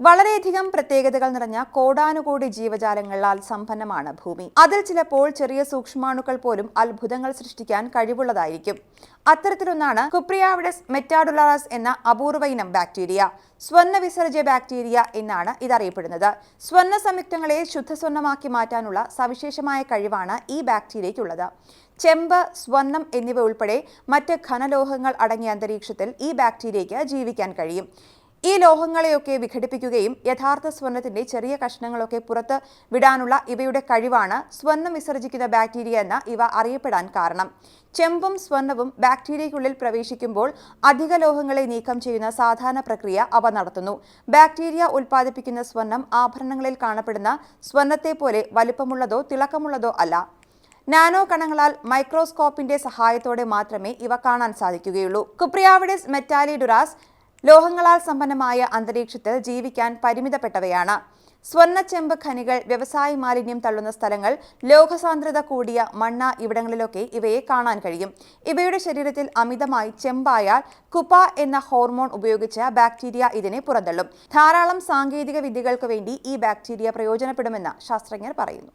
വളരെയധികം പ്രത്യേകതകൾ നിറഞ്ഞ കോടാനുകോടി ജീവജാലങ്ങളാൽ സമ്പന്നമാണ് ഭൂമി. അതിൽ ചിലപ്പോൾ ചെറിയ സൂക്ഷ്മാണുക്കൾ പോലും അത്ഭുതങ്ങൾ സൃഷ്ടിക്കാൻ കഴിവുള്ളതായിരിക്കും. അത്തരത്തിലൊന്നാണ് കുപ്രിയാവിഡസ് മെറ്റാഡുലാറസ് എന്ന അപൂർവ ഇനം ബാക്ടീരിയ. സ്വർണ്ണ വിസർജ്യ ബാക്ടീരിയ എന്നാണ് ഇതറിയപ്പെടുന്നത്. സ്വർണ്ണ സംയുക്തങ്ങളെ ശുദ്ധസ്വർണ്ണമാക്കി മാറ്റാനുള്ള സവിശേഷമായ കഴിവാണ് ഈ ബാക്ടീരിയയ്ക്കുള്ളത്. ചെമ്പ്, സ്വർണം എന്നിവ ഉൾപ്പെടെ മറ്റ് ഘനലോഹങ്ങൾ അടങ്ങിയ അന്തരീക്ഷത്തിൽ ഈ ബാക്ടീരിയയ്ക്ക് ജീവിക്കാൻ കഴിയും. ഈ ലോഹങ്ങളെയൊക്കെ വിഘടിപ്പിക്കുകയും യഥാർത്ഥ സ്വർണത്തിന്റെ ചെറിയ കഷ്ണങ്ങളൊക്കെ പുറത്ത് വിടാനുള്ള ഇവയുടെ കഴിവാണ് സ്വർണം വിസർജിക്കുന്ന ബാക്ടീരിയ എന്ന് ഇവ അറിയപ്പെടാൻ കാരണം. ചെമ്പും സ്വർണവും ബാക്ടീരിയയ്ക്കുള്ളിൽ പ്രവേശിക്കുമ്പോൾ അധിക ലോഹങ്ങളെ നീക്കം ചെയ്യുന്ന സാധാരണ പ്രക്രിയ അവ നടത്തുന്നു. ബാക്ടീരിയ ഉൽപ്പാദിപ്പിക്കുന്ന സ്വർണം ആഭരണങ്ങളിൽ കാണപ്പെടുന്ന സ്വർണത്തെ പോലെ വലിപ്പമുള്ളതോ തിളക്കമുള്ളതോ അല്ല. നാനോ കണങ്ങളാൽ മൈക്രോസ്കോപ്പിന്റെ സഹായത്തോടെ മാത്രമേ ഇവ കാണാൻ സാധിക്കുകയുള്ളൂ. കുപ്രിയാവിഡസ് മെറ്റാലിഡുറാസ് ലോഹങ്ങളാൽ സമ്പന്നമായ അന്തരീക്ഷത്തിൽ ജീവിക്കാൻ പരിമിതപ്പെട്ടവയാണ്. സ്വർണ്ണ, ചെമ്പ് ഖനികൾ, വ്യവസായ മാലിന്യം തള്ളുന്ന സ്ഥലങ്ങൾ, ലോഹസാന്ദ്രത കൂടിയ മണ്ണ് ഇവിടങ്ങളിലൊക്കെ ഇവയെ കാണാൻ കഴിയും. ഇവയുടെ ശരീരത്തിൽ അമിതമായി ചെമ്പായാൽ കുപ എന്ന ഹോർമോൺ ഉപയോഗിച്ച് ബാക്ടീരിയ ഇതിനെ പുറന്തള്ളും. ധാരാളം സാങ്കേതിക വിദ്യകൾക്ക് വേണ്ടി ഈ ബാക്ടീരിയ പ്രയോജനപ്പെടുമെന്ന് ശാസ്ത്രജ്ഞർ പറയുന്നു.